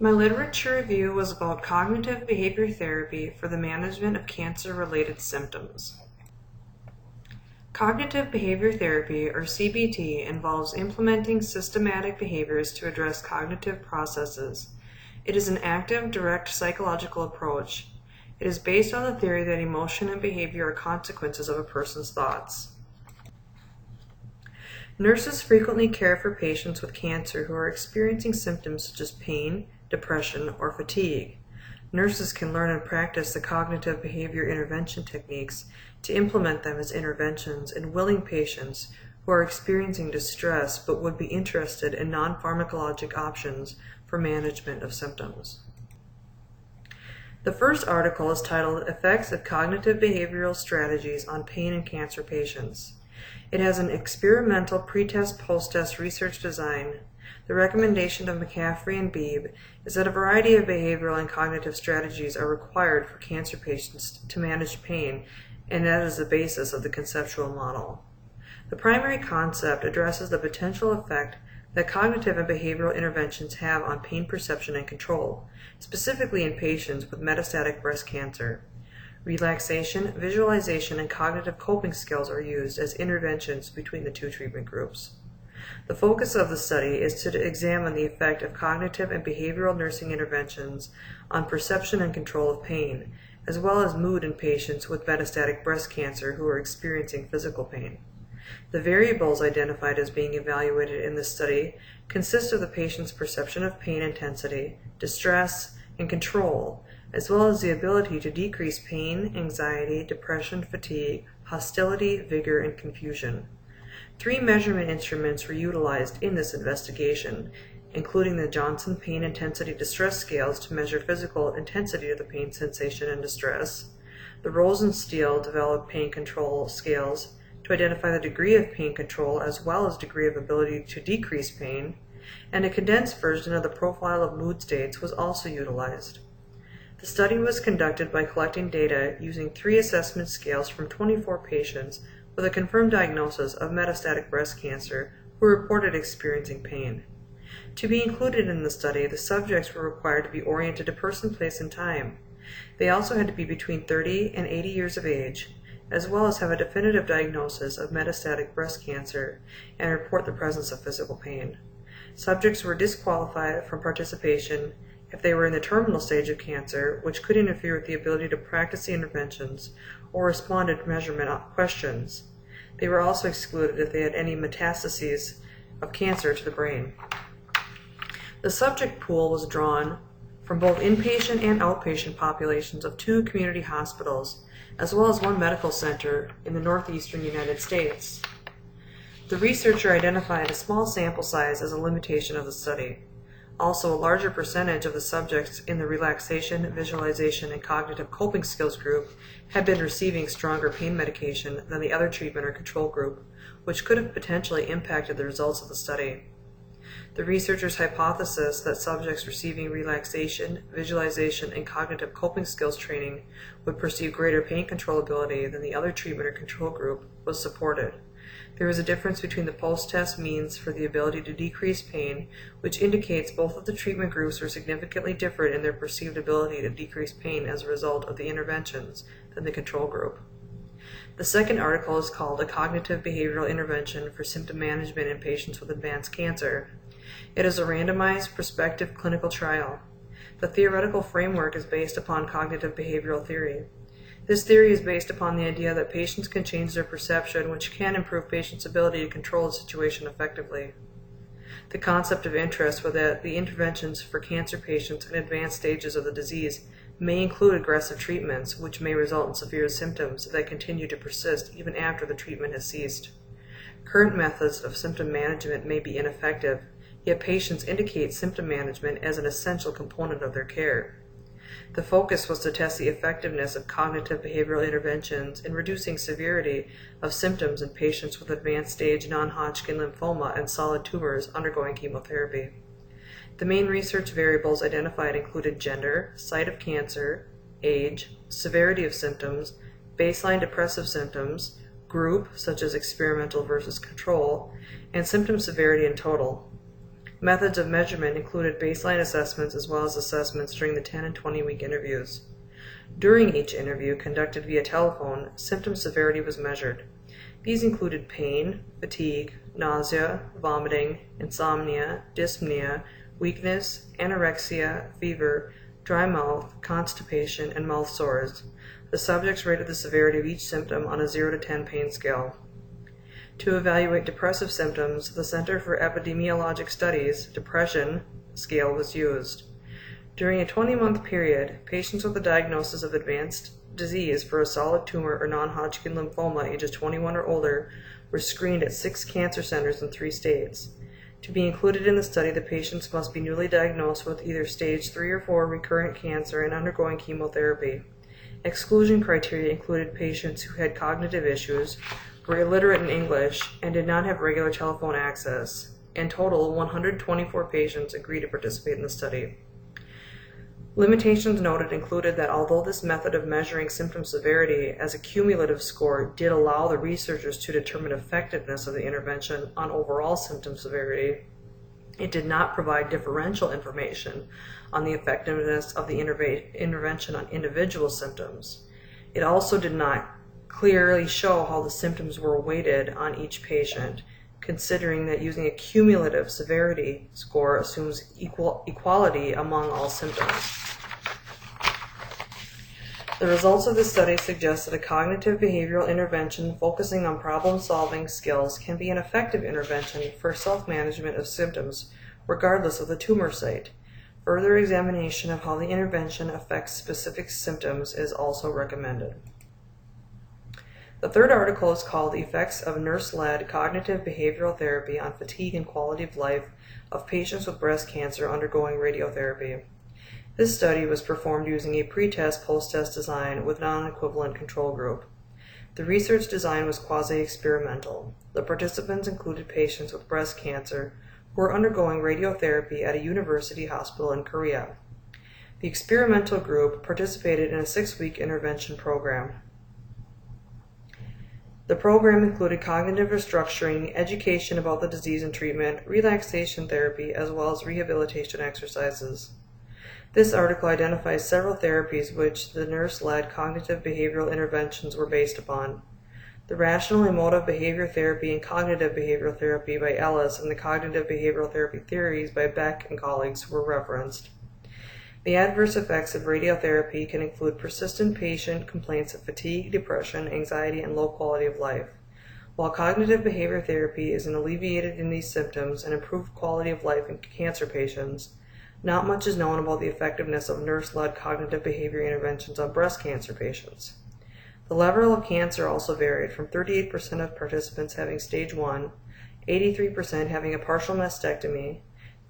My literature review was about cognitive behavior therapy for the management of cancer-related symptoms. Cognitive behavior therapy, or CBT, involves implementing systematic behaviors to address cognitive processes. It is an active, direct psychological approach. It is based on the theory that emotion and behavior are consequences of a person's thoughts. Nurses frequently care for patients with cancer who are experiencing symptoms such as pain, depression, or fatigue. Nurses can learn and practice the cognitive behavior intervention techniques to implement them as interventions in willing patients who are experiencing distress but would be interested in non-pharmacologic options for management of symptoms. The first article is titled Effects of Cognitive Behavioral Strategies on Pain in Cancer Patients. It has an experimental pre-test, post-test research design. The recommendation of McCaffrey and Beebe is that a variety of behavioral and cognitive strategies are required for cancer patients to manage pain, and that is the basis of the conceptual model. The primary concept addresses the potential effect that cognitive and behavioral interventions have on pain perception and control, specifically in patients with metastatic breast cancer. Relaxation, visualization, and cognitive coping skills are used as interventions between the two treatment groups. The focus of the study is to examine the effect of cognitive and behavioral nursing interventions on perception and control of pain, as well as mood in patients with metastatic breast cancer who are experiencing physical pain. The variables identified as being evaluated in this study consist of the patient's perception of pain intensity, distress, and control, as well as the ability to decrease pain, anxiety, depression, fatigue, hostility, vigor, and confusion. 3 measurement instruments were utilized in this investigation, including the Johnson Pain Intensity Distress Scales to measure physical intensity of the pain sensation and distress, the Rosenstiel Developed Pain Control Scales to identify the degree of pain control as well as degree of ability to decrease pain, and a condensed version of the Profile of Mood States was also utilized. The study was conducted by collecting data using 3 assessment scales from 24 patients with a confirmed diagnosis of metastatic breast cancer who reported experiencing pain. To be included in the study, the subjects were required to be oriented to person, place, and time. They also had to be between 30 and 80 years of age, as well as have a definitive diagnosis of metastatic breast cancer and report the presence of physical pain. Subjects were disqualified from participation if they were in the terminal stage of cancer, which could interfere with the ability to practice the interventions or respond to measurement questions. They were also excluded if they had any metastases of cancer to the brain. The subject pool was drawn from both inpatient and outpatient populations of 2 community hospitals, as well as 1 medical center in the northeastern United States. The researcher identified a small sample size as a limitation of the study. Also, a larger percentage of the subjects in the relaxation, visualization, and cognitive coping skills group had been receiving stronger pain medication than the other treatment or control group, which could have potentially impacted the results of the study. The researchers' hypothesis that subjects receiving relaxation, visualization, and cognitive coping skills training would perceive greater pain controllability than the other treatment or control group was supported. There is a difference between the post-test means for the ability to decrease pain, which indicates both of the treatment groups were significantly different in their perceived ability to decrease pain as a result of the interventions than the control group. The second article is called A Cognitive Behavioral Intervention for Symptom Management in Patients with Advanced Cancer. It is a randomized, prospective clinical trial. The theoretical framework is based upon cognitive behavioral theory. This theory is based upon the idea that patients can change their perception, which can improve patients' ability to control the situation effectively. The concept of interest was that the interventions for cancer patients in advanced stages of the disease may include aggressive treatments, which may result in severe symptoms that continue to persist even after the treatment has ceased. Current methods of symptom management may be ineffective, yet patients indicate symptom management as an essential component of their care. The focus was to test the effectiveness of cognitive behavioral interventions in reducing severity of symptoms in patients with advanced stage non-Hodgkin lymphoma and solid tumors undergoing chemotherapy. The main research variables identified included gender, site of cancer, age, severity of symptoms, baseline depressive symptoms, group, such as experimental versus control, and symptom severity in total. Methods of measurement included baseline assessments as well as assessments during the 10 and 20-week interviews. During each interview, conducted via telephone, symptom severity was measured. These included pain, fatigue, nausea, vomiting, insomnia, dyspnea, weakness, anorexia, fever, dry mouth, constipation, and mouth sores. The subjects rated the severity of each symptom on a 0 to 10 pain scale. To evaluate depressive symptoms, the Center for Epidemiologic Studies depression scale was used. During a 20-month period, patients with a diagnosis of advanced disease for a solid tumor or non-Hodgkin lymphoma ages 21 or older were screened at 6 cancer centers in 3 states. To be included in the study, the patients must be newly diagnosed with either stage 3 or 4 recurrent cancer and undergoing chemotherapy. Exclusion criteria included patients who had cognitive issues, were illiterate in English, and did not have regular telephone access. In total, 124 patients agreed to participate in the study. Limitations noted included that although this method of measuring symptom severity as a cumulative score did allow the researchers to determine effectiveness of the intervention on overall symptom severity, it did not provide differential information on the effectiveness of the intervention on individual symptoms. It also did not clearly show how the symptoms were weighted on each patient, considering that using a cumulative severity score assumes equality among all symptoms. The results of this study suggest that a cognitive behavioral intervention focusing on problem-solving skills can be an effective intervention for self-management of symptoms, regardless of the tumor site. Further examination of how the intervention affects specific symptoms is also recommended. The third article is called Effects of Nurse-Led Cognitive Behavioral Therapy on Fatigue and Quality of Life of Patients with Breast Cancer Undergoing Radiotherapy. This study was performed using a pre-test, post-test design with non-equivalent control group. The research design was quasi-experimental. The participants included patients with breast cancer who were undergoing radiotherapy at a university hospital in Korea. The experimental group participated in a 6-week intervention program. The program included cognitive restructuring, education about the disease and treatment, relaxation therapy, as well as rehabilitation exercises. This article identifies several therapies which the nurse-led cognitive behavioral interventions were based upon. The rational emotive behavior therapy and cognitive behavioral therapy by Ellis and the cognitive behavioral therapy theories by Beck and colleagues were referenced. The adverse effects of radiotherapy can include persistent patient complaints of fatigue, depression, anxiety, and low quality of life. While cognitive behavior therapy is alleviated in these symptoms and improved quality of life in cancer patients, not much is known about the effectiveness of nurse-led cognitive behavior interventions on breast cancer patients. The level of cancer also varied, from 38% of participants having stage 1, 83% having a partial mastectomy,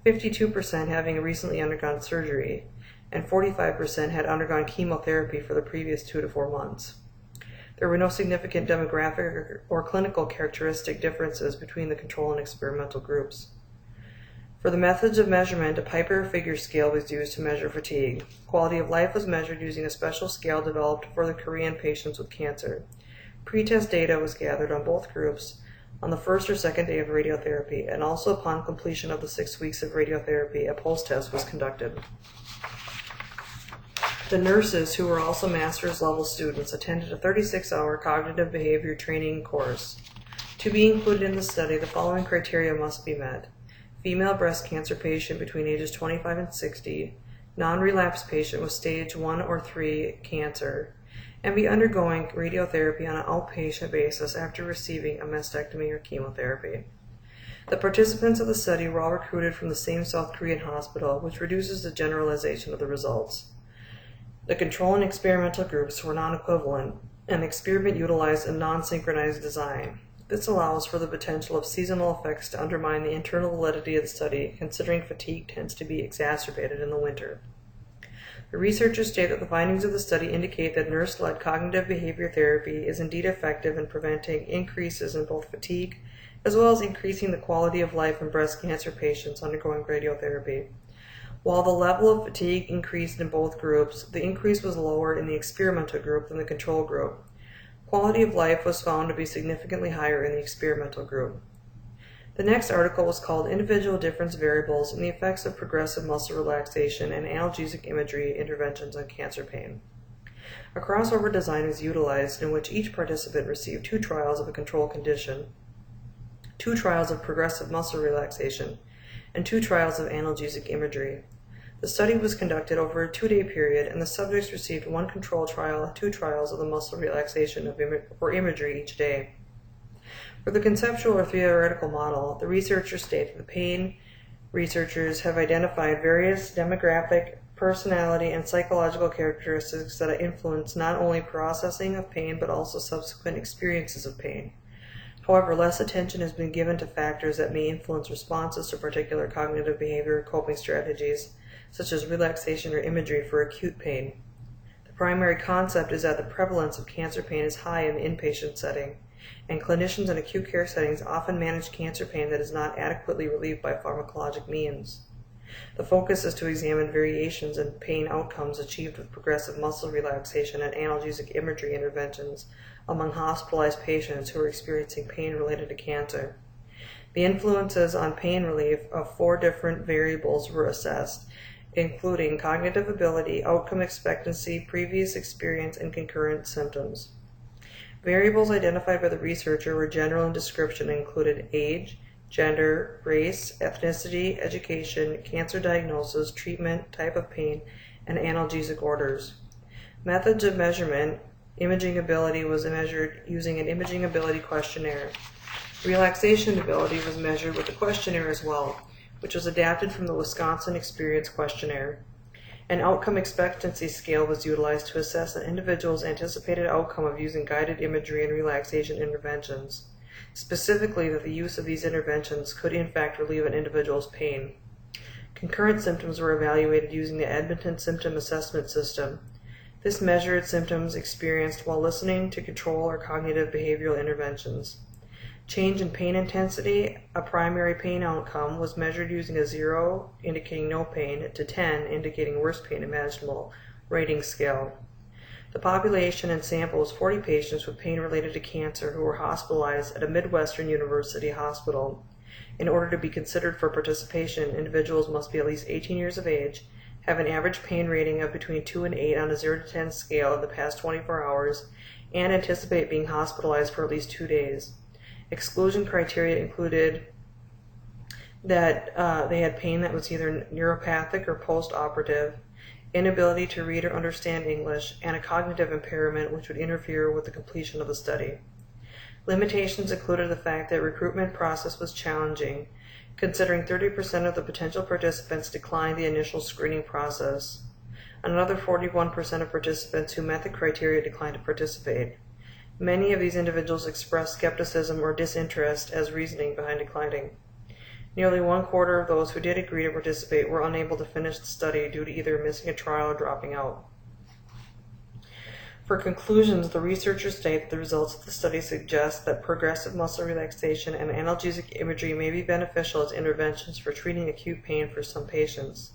52% having recently undergone surgery, and 45% had undergone chemotherapy for the previous 2 to 4 months. There were no significant demographic or clinical characteristic differences between the control and experimental groups. For the methods of measurement, a Piper figure scale was used to measure fatigue. Quality of life was measured using a special scale developed for the Korean patients with cancer. Pre-test data was gathered on both groups on the first or second day of radiotherapy, and also upon completion of the 6 weeks of radiotherapy, a post-test was conducted. The nurses, who were also master's level students, attended a 36-hour cognitive behavior training course. To be included in the study, the following criteria must be met. Female breast cancer patient between ages 25 and 60, non-relapse patient with stage 1 or 3 cancer, and be undergoing radiotherapy on an outpatient basis after receiving a mastectomy or chemotherapy. The participants of the study were all recruited from the same South Korean hospital, which reduces the generalization of the results. The control and experimental groups were non-equivalent, and the experiment utilized a non-synchronized design. This allows for the potential of seasonal effects to undermine the internal validity of the study, considering fatigue tends to be exacerbated in the winter. The researchers state that the findings of the study indicate that nurse-led cognitive behavior therapy is indeed effective in preventing increases in both fatigue, as well as increasing the quality of life in breast cancer patients undergoing radiotherapy. While the level of fatigue increased in both groups, the increase was lower in the experimental group than the control group. Quality of life was found to be significantly higher in the experimental group. The next article was called Individual Difference Variables and the Effects of Progressive Muscle Relaxation and Analgesic Imagery Interventions on Cancer Pain. A crossover design was utilized in which each participant received 2 trials of a control condition, 2 trials of progressive muscle relaxation, and 2 trials of analgesic imagery. The study was conducted over a 2-day period, and the subjects received 1 control trial and 2 trials of the muscle relaxation or imagery each day. For the conceptual or theoretical model, the researchers stated the pain researchers have identified various demographic, personality, and psychological characteristics that influence not only processing of pain but also subsequent experiences of pain. However, less attention has been given to factors that may influence responses to particular cognitive behavior and coping strategies, such as relaxation or imagery for acute pain. The primary concept is that the prevalence of cancer pain is high in the inpatient setting, and clinicians in acute care settings often manage cancer pain that is not adequately relieved by pharmacologic means. The focus is to examine variations in pain outcomes achieved with progressive muscle relaxation and analgesic imagery interventions among hospitalized patients who are experiencing pain related to cancer. The influences on pain relief of 4 different variables were assessed, including cognitive ability, outcome expectancy, previous experience, and concurrent symptoms. Variables identified by the researcher were general in description and included age, gender, race, ethnicity, education, cancer diagnosis, treatment, type of pain, and analgesic orders. Methods of measurement: imaging ability was measured using an imaging ability questionnaire. Relaxation ability was measured with a questionnaire as well, which was adapted from the Wisconsin Experience Questionnaire. An outcome expectancy scale was utilized to assess an individual's anticipated outcome of using guided imagery and relaxation interventions, specifically that the use of these interventions could in fact relieve an individual's pain. Concurrent symptoms were evaluated using the Edmonton Symptom Assessment System. This measured symptoms experienced while listening to control or cognitive behavioral interventions. Change in pain intensity, a primary pain outcome, was measured using a 0 indicating no pain to 10 indicating worst pain imaginable rating scale. The population and sample was 40 patients with pain related to cancer who were hospitalized at a Midwestern University hospital. In order to be considered for participation, individuals must be at least 18 years of age, have an average pain rating of between 2 and 8 on a 0 to 10 scale in the past 24 hours, and anticipate being hospitalized for at least 2 days. Exclusion criteria included that they had pain that was either neuropathic or post-operative, inability to read or understand English, and a cognitive impairment which would interfere with the completion of the study. Limitations included the fact that recruitment process was challenging, considering 30% of the potential participants declined the initial screening process. Another 41% of participants who met the criteria declined to participate. Many of these individuals expressed skepticism or disinterest as reasoning behind declining. Nearly 1/4 of those who did agree to participate were unable to finish the study due to either missing a trial or dropping out. For conclusions, the researchers state that the results of the study suggest that progressive muscle relaxation and analgesic imagery may be beneficial as interventions for treating acute pain for some patients.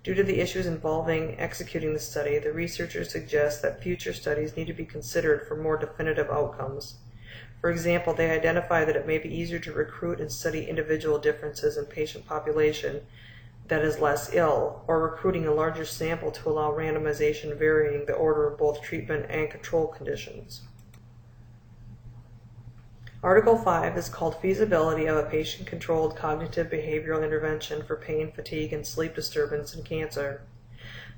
Due to the issues involving executing the study, the researchers suggest that future studies need to be considered for more definitive outcomes. For example, they identify that it may be easier to recruit and study individual differences in patient population that is less ill, or recruiting a larger sample to allow randomization varying the order of both treatment and control conditions. Article 5 is called Feasibility of a Patient-Controlled Cognitive Behavioral Intervention for Pain, Fatigue, and Sleep Disturbance in Cancer.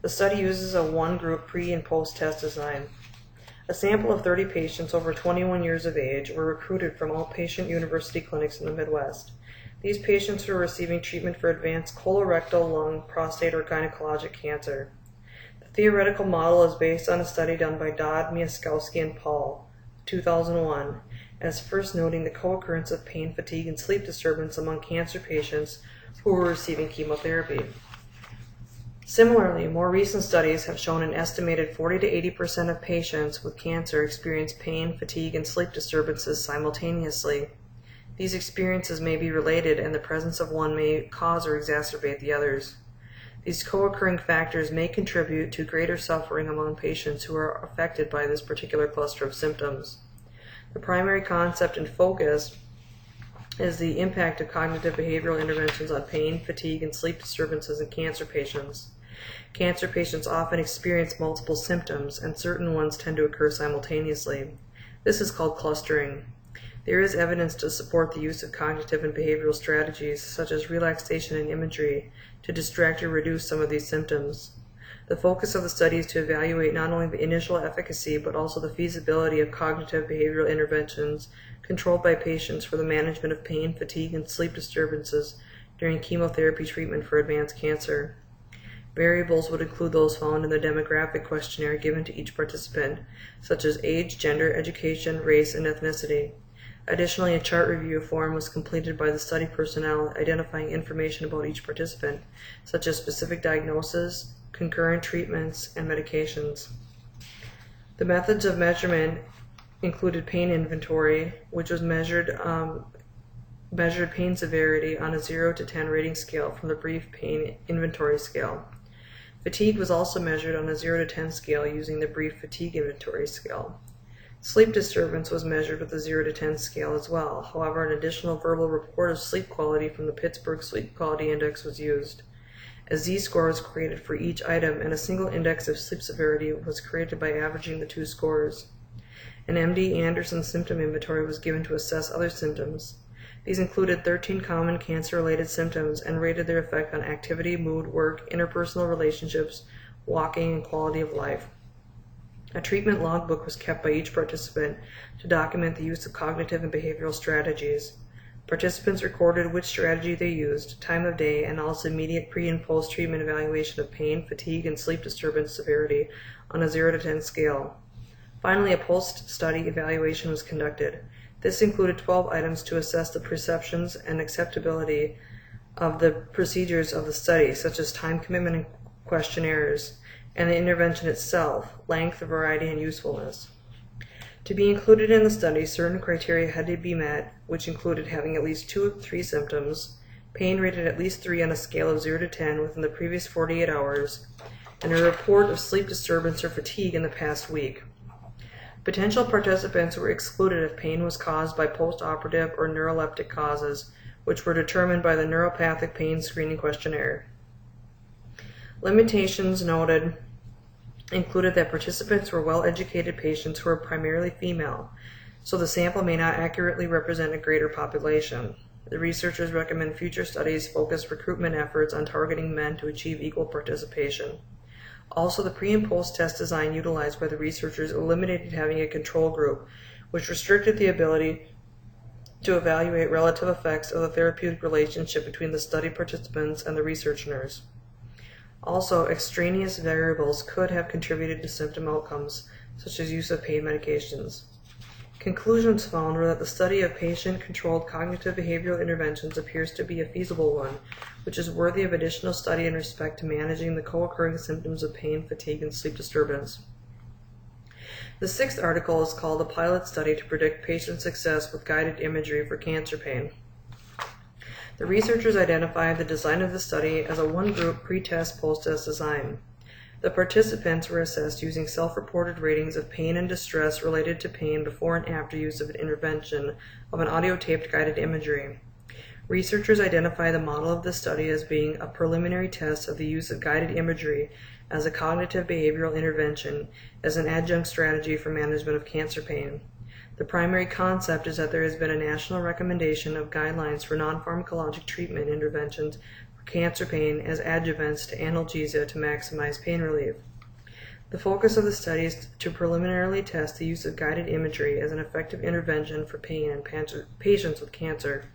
The study uses a 1-group pre- and post-test design. A sample of 30 patients over 21 years of age were recruited from outpatient university clinics in the Midwest. These patients were receiving treatment for advanced colorectal, lung, prostate, or gynecologic cancer. The theoretical model is based on a study done by Dodd, Miaskowski, and Paul, 2001, as first noting the co-occurrence of pain, fatigue, and sleep disturbance among cancer patients who were receiving chemotherapy. Similarly, more recent studies have shown an estimated 40 to 80% of patients with cancer experience pain, fatigue, and sleep disturbances simultaneously. These experiences may be related, and the presence of one may cause or exacerbate the others. These co-occurring factors may contribute to greater suffering among patients who are affected by this particular cluster of symptoms. The primary concept and focus is the impact of cognitive behavioral interventions on pain, fatigue, and sleep disturbances in cancer patients. Cancer patients often experience multiple symptoms, and certain ones tend to occur simultaneously. This is called clustering. There is evidence to support the use of cognitive and behavioral strategies, such as relaxation and imagery, to distract or reduce some of these symptoms. The focus of the study is to evaluate not only the initial efficacy, but also the feasibility of cognitive behavioral interventions controlled by patients for the management of pain, fatigue, and sleep disturbances during chemotherapy treatment for advanced cancer. Variables would include those found in the demographic questionnaire given to each participant, such as age, gender, education, race, and ethnicity. Additionally, a chart review form was completed by the study personnel identifying information about each participant, such as specific diagnosis, concurrent treatments, and medications. The methods of measurement included pain inventory, which was measured pain severity on a 0 to 10 rating scale from the brief pain inventory scale. Fatigue was also measured on a 0 to 10 scale using the brief fatigue inventory scale. Sleep disturbance was measured with a 0 to 10 scale as well. However, an additional verbal report of sleep quality from the Pittsburgh Sleep Quality Index was used. A Z-score was created for each item, and a single index of sleep severity was created by averaging the two scores. An MD Anderson symptom inventory was given to assess other symptoms. These included 13 common cancer-related symptoms and rated their effect on activity, mood, work, interpersonal relationships, walking, and quality of life. A treatment logbook was kept by each participant to document the use of cognitive and behavioral strategies. Participants recorded which strategy they used, time of day, and also immediate pre- and post-treatment evaluation of pain, fatigue, and sleep disturbance severity on a 0 to 10 scale. Finally, a post-study evaluation was conducted. This included 12 items to assess the perceptions and acceptability of the procedures of the study, such as time commitment and questionnaires, and the intervention itself, length, variety, and usefulness. To be included in the study, certain criteria had to be met, which included having at least 2 of 3 symptoms, pain rated at least 3 on a scale of 0 to 10 within the previous 48 hours, and a report of sleep disturbance or fatigue in the past week. Potential participants were excluded if pain was caused by post-operative or neuroleptic causes, which were determined by the neuropathic pain screening questionnaire. Limitations noted included that participants were well-educated patients who were primarily female, so the sample may not accurately represent a greater population. The researchers recommend future studies focus recruitment efforts on targeting men to achieve equal participation. Also, the pre- and post-test design utilized by the researchers eliminated having a control group, which restricted the ability to evaluate relative effects of the therapeutic relationship between the study participants and the research-nurse. Also, extraneous variables could have contributed to symptom outcomes, such as use of pain medications. Conclusions found were that the study of patient-controlled cognitive behavioral interventions appears to be a feasible one, which is worthy of additional study in respect to managing the co-occurring symptoms of pain, fatigue, and sleep disturbance. The 6th article is called A Pilot Study to Predict Patient Success with Guided Imagery for Cancer Pain. The researchers identified the design of the study as a one-group pre-test, post-test design. The participants were assessed using self-reported ratings of pain and distress related to pain before and after use of an intervention of an audio-taped guided imagery. Researchers identify the model of the study as being a preliminary test of the use of guided imagery as a cognitive behavioral intervention as an adjunct strategy for management of cancer pain. The primary concept is that there has been a national recommendation of guidelines for non-pharmacologic treatment interventions cancer pain as adjuvants to analgesia to maximize pain relief. The focus of the study is to preliminarily test the use of guided imagery as an effective intervention for pain in patients with cancer.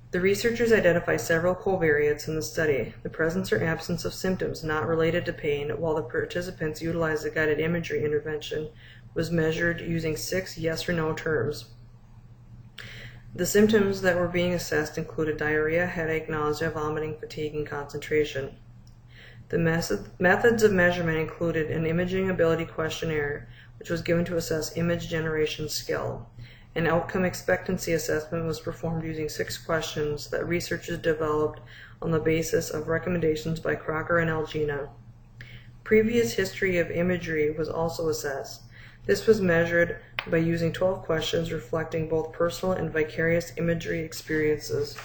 The researchers identify several covariates in the study: the presence or absence of symptoms not related to pain, while the participants utilized the guided imagery intervention was measured using 6 yes or no terms. The symptoms that were being assessed included diarrhea, headache, nausea, vomiting, fatigue, and concentration. The methods of measurement included an imaging ability questionnaire, which was given to assess image generation skill. An outcome expectancy assessment was performed using 6 questions that researchers developed on the basis of recommendations by Crocker and Algina. Previous history of imagery was also assessed. This was measured by using 12 questions reflecting both personal and vicarious imagery experiences.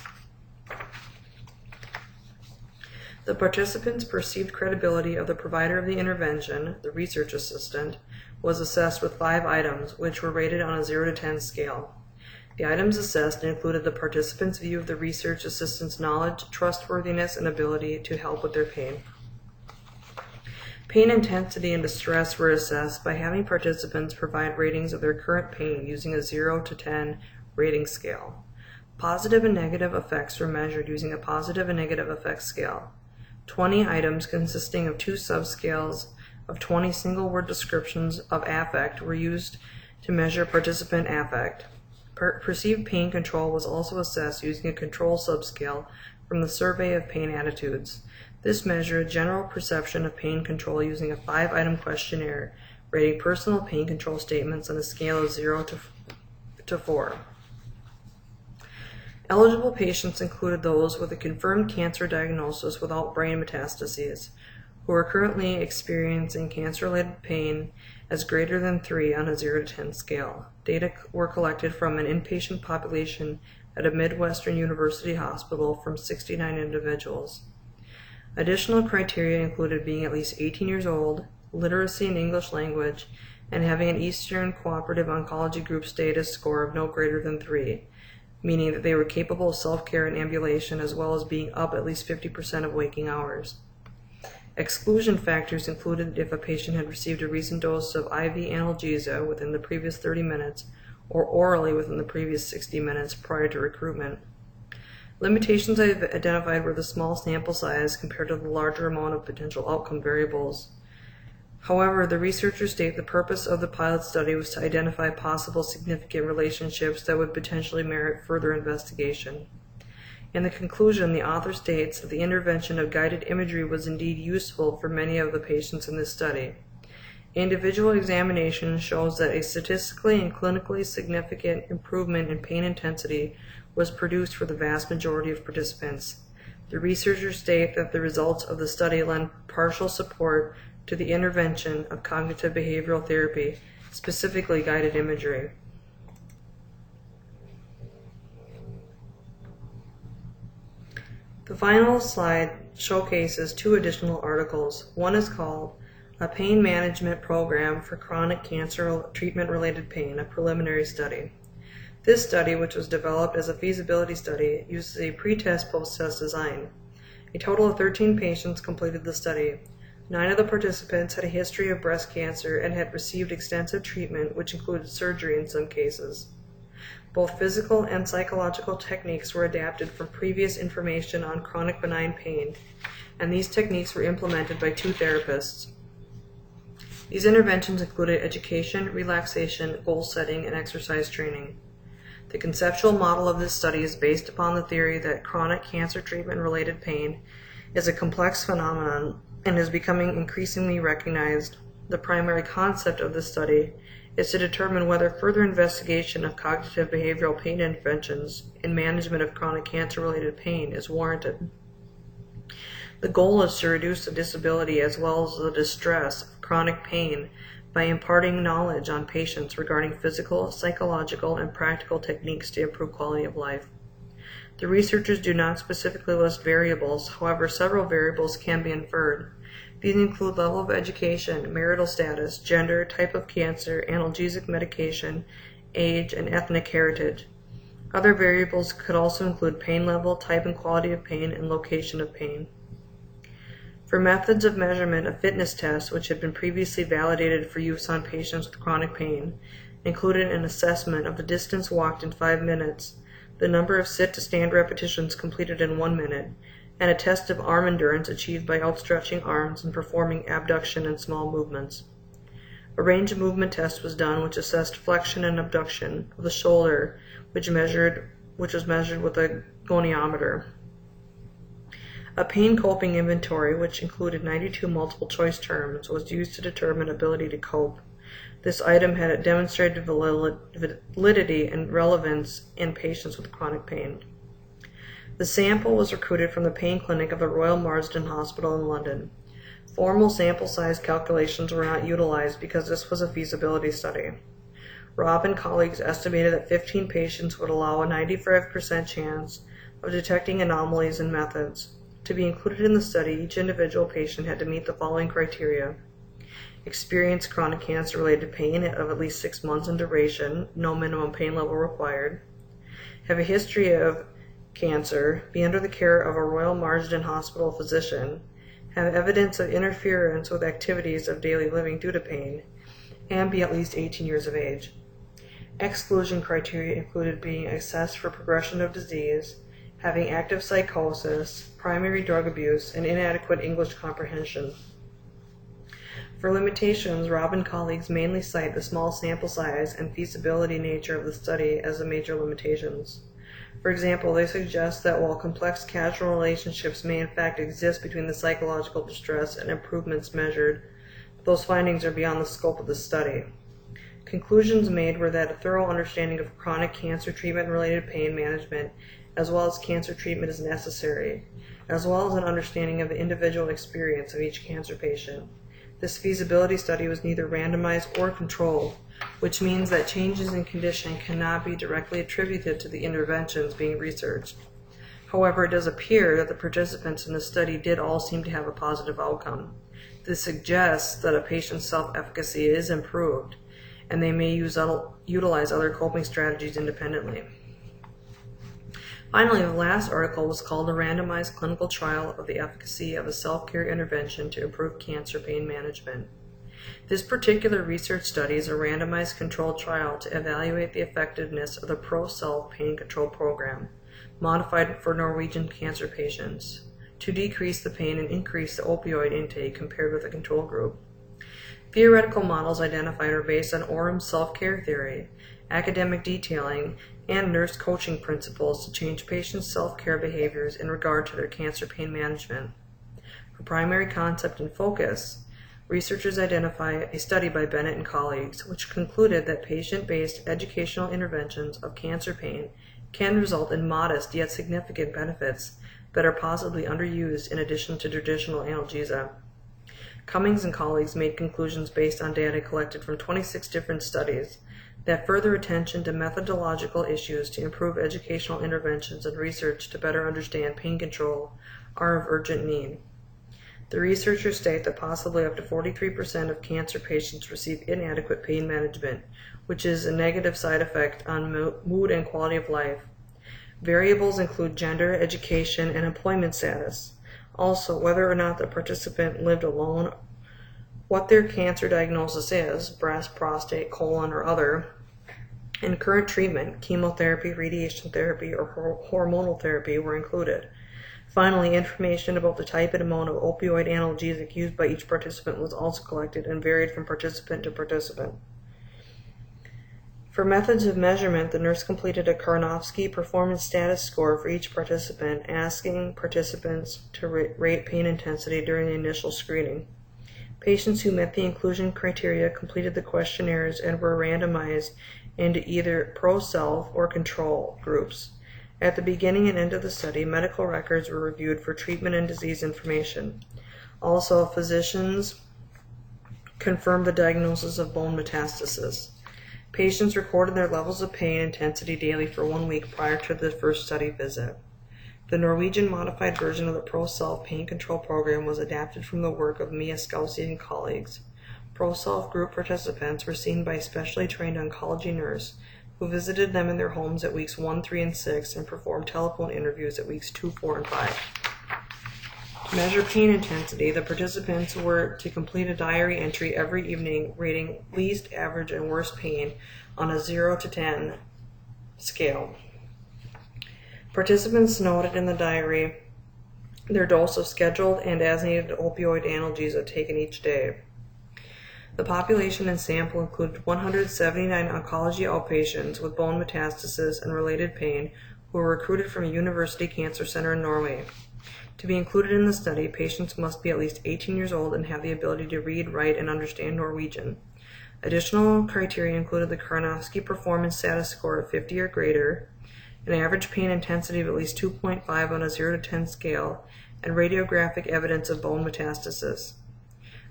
The participants' perceived credibility of the provider of the intervention, the research assistant, was assessed with 5 items, which were rated on a 0 to 10 scale. The items assessed included the participants' view of the research assistant's knowledge, trustworthiness, and ability to help with their pain. Pain intensity and distress were assessed by having participants provide ratings of their current pain using a 0 to 10 rating scale. Positive and negative effects were measured using a positive and negative effects scale. 20 items consisting of 2 subscales of 20 single-word descriptions of affect were used to measure participant affect. Perceived pain control was also assessed using a control subscale from the Survey of Pain Attitudes. This measured general perception of pain control using a 5-item questionnaire, rating personal pain control statements on a scale of 0 to 4. Eligible patients included those with a confirmed cancer diagnosis without brain metastases, who are currently experiencing cancer-related pain as greater than 3 on a 0 to 10 scale. Data were collected from an inpatient population at a Midwestern University hospital from 69 individuals. Additional criteria included being at least 18 years old, literacy in English language, and having an Eastern Cooperative Oncology Group status score of no greater than 3, meaning that they were capable of self-care and ambulation as well as being up at least 50% of waking hours. Exclusion factors included if a patient had received a recent dose of IV analgesia within the previous 30 minutes or orally within the previous 60 minutes prior to recruitment. Limitations identified were the small sample size compared to the larger amount of potential outcome variables. However, the researchers state the purpose of the pilot study was to identify possible significant relationships that would potentially merit further investigation. In the conclusion, the author states that the intervention of guided imagery was indeed useful for many of the patients in this study. Individual examination shows that a statistically and clinically significant improvement in pain intensity was produced for the vast majority of participants. The researchers state that the results of the study lend partial support to the intervention of cognitive behavioral therapy, specifically guided imagery. The final slide showcases 2 additional articles. One is called A Pain Management Program for Chronic Cancer Treatment-Related Pain, a Preliminary Study. This study, which was developed as a feasibility study, uses a pre-test post-test design. A total of 13 patients completed the study. 9 of the participants had a history of breast cancer and had received extensive treatment, which included surgery in some cases. Both physical and psychological techniques were adapted from previous information on chronic benign pain, and these techniques were implemented by 2 therapists. These interventions included education, relaxation, goal setting, and exercise training. The conceptual model of this study is based upon the theory that chronic cancer treatment-related pain is a complex phenomenon and is becoming increasingly recognized. The primary concept of this study is to determine whether further investigation of cognitive behavioral pain interventions in management of chronic cancer-related pain is warranted. The goal is to reduce the disability as well as the distress of chronic pain by imparting knowledge on patients regarding physical, psychological, and practical techniques to improve quality of life. The researchers do not specifically list variables, however, several variables can be inferred. These include level of education, marital status, gender, type of cancer, analgesic medication, age, and ethnic heritage. Other variables could also include pain level, type and quality of pain, and location of pain. For methods of measurement, a fitness test, which had been previously validated for use on patients with chronic pain, included an assessment of the distance walked in 5 minutes, the number of sit-to-stand repetitions completed in 1 minute, and a test of arm endurance achieved by outstretching arms and performing abduction and small movements. A range of movement test was done which assessed flexion and abduction of the shoulder, which was measured with a goniometer. A pain coping inventory, which included 92 multiple choice terms, was used to determine ability to cope. This item had demonstrated validity and relevance in patients with chronic pain. The sample was recruited from the pain clinic of the Royal Marsden Hospital in London. Formal sample size calculations were not utilized because this was a feasibility study. Robb and colleagues estimated that 15 patients would allow a 95% chance of detecting anomalies in methods. To be included in the study, each individual patient had to meet the following criteria: experience chronic cancer-related pain of at least 6 months in duration, no minimum pain level required, have a history of cancer, be under the care of a Royal Marsden Hospital physician, have evidence of interference with activities of daily living due to pain, and be at least 18 years of age. Exclusion criteria included being assessed for progression of disease, having active psychosis, primary drug abuse, and inadequate English comprehension. For limitations, Robb and colleagues mainly cite the small sample size and feasibility nature of the study as the major limitations. For example, they suggest that while complex causal relationships may in fact exist between the psychological distress and improvements measured, those findings are beyond the scope of the study. Conclusions made were that a thorough understanding of chronic cancer treatment-related pain management as well as cancer treatment is necessary, as well as an understanding of the individual experience of each cancer patient. This feasibility study was neither randomized or controlled, which means that changes in condition cannot be directly attributed to the interventions being researched. However, it does appear that the participants in the study did all seem to have a positive outcome. This suggests that a patient's self-efficacy is improved, and they may utilize other coping strategies independently. Finally, the last article was called "A Randomized Clinical Trial of the Efficacy of a Self-Care Intervention to Improve Cancer Pain Management." This particular research study is a randomized controlled trial to evaluate the effectiveness of the ProSelf Pain Control Program, modified for Norwegian cancer patients, to decrease the pain and increase the opioid intake compared with the control group. Theoretical models identified are based on Orum's self-care theory, academic detailing, and nurse coaching principles to change patients' self-care behaviors in regard to their cancer pain management. For primary concept and focus, researchers identify a study by Bennett and colleagues, which concluded that patient-based educational interventions of cancer pain can result in modest yet significant benefits that are possibly underused in addition to traditional analgesia. Cummings and colleagues made conclusions based on data collected from 26 different studies that further attention to methodological issues to improve educational interventions and research to better understand pain control are of urgent need. The researchers state that possibly up to 43% of cancer patients receive inadequate pain management, which is a negative side effect on mood and quality of life. Variables include gender, education, and employment status. Also, whether or not the participant lived alone, what their cancer diagnosis is, breast, prostate, colon, or other, and current treatment, chemotherapy, radiation therapy, or hormonal therapy were included. Finally, information about the type and amount of opioid analgesic used by each participant was also collected and varied from participant to participant. For methods of measurement, the nurse completed a Karnofsky performance status score for each participant, asking participants to rate pain intensity during the initial screening. Patients who met the inclusion criteria completed the questionnaires and were randomized into either ProSelf or control groups. At the beginning and end of the study, medical records were reviewed for treatment and disease information. Also, physicians confirmed the diagnosis of bone metastasis. Patients recorded their levels of pain intensity daily for 1 week prior to the first study visit. The Norwegian modified version of the ProSelf Pain Control Program was adapted from the work of Mia Scalzi and colleagues. ProSelf group participants were seen by a specially trained oncology nurse who visited them in their homes at weeks 1, 3, and 6 and performed telephone interviews at weeks 2, 4, and 5. To measure pain intensity, the participants were to complete a diary entry every evening rating least, average, and worst pain on a 0 to 10 scale. Participants noted in the diary their dose of scheduled and as-needed opioid analgesia taken each day. The population and sample included 179 oncology outpatients with bone metastasis and related pain who were recruited from a university cancer center in Norway. To be included in the study, patients must be at least 18 years old and have the ability to read, write, and understand Norwegian. Additional criteria included the Karnofsky performance status score of 50 or greater, an average pain intensity of at least 2.5 on a 0 to 10 scale, and radiographic evidence of bone metastasis.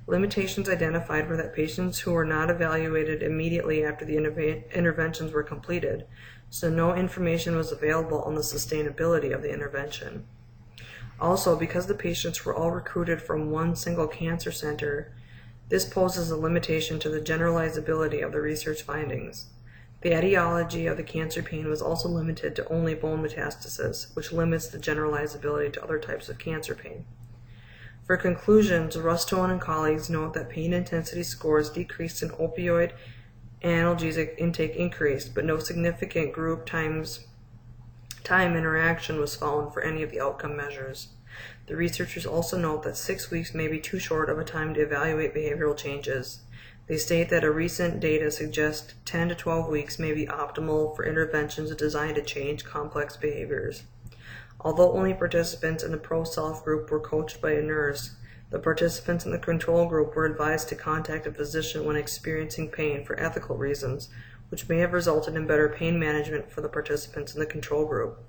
Limitations identified were that patients who were not evaluated immediately after the interventions were completed, so no information was available on the sustainability of the intervention. Also, because the patients were all recruited from one single cancer center, this poses a limitation to the generalizability of the research findings. The etiology of the cancer pain was also limited to only bone metastasis, which limits the generalizability to other types of cancer pain. For conclusions, Rustone and colleagues note that pain intensity scores decreased and opioid analgesic intake increased, but no significant group time interaction was found for any of the outcome measures. The researchers also note that 6 weeks may be too short of a time to evaluate behavioral changes. They state that a recent data suggests 10 to 12 weeks may be optimal for interventions designed to change complex behaviors. Although only participants in the pro-self group were coached by a nurse, the participants in the control group were advised to contact a physician when experiencing pain for ethical reasons, which may have resulted in better pain management for the participants in the control group.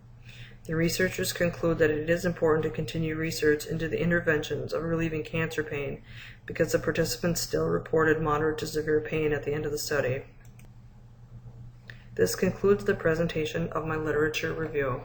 The researchers conclude that it is important to continue research into the interventions of relieving cancer pain because the participants still reported moderate to severe pain at the end of the study. This concludes the presentation of my literature review.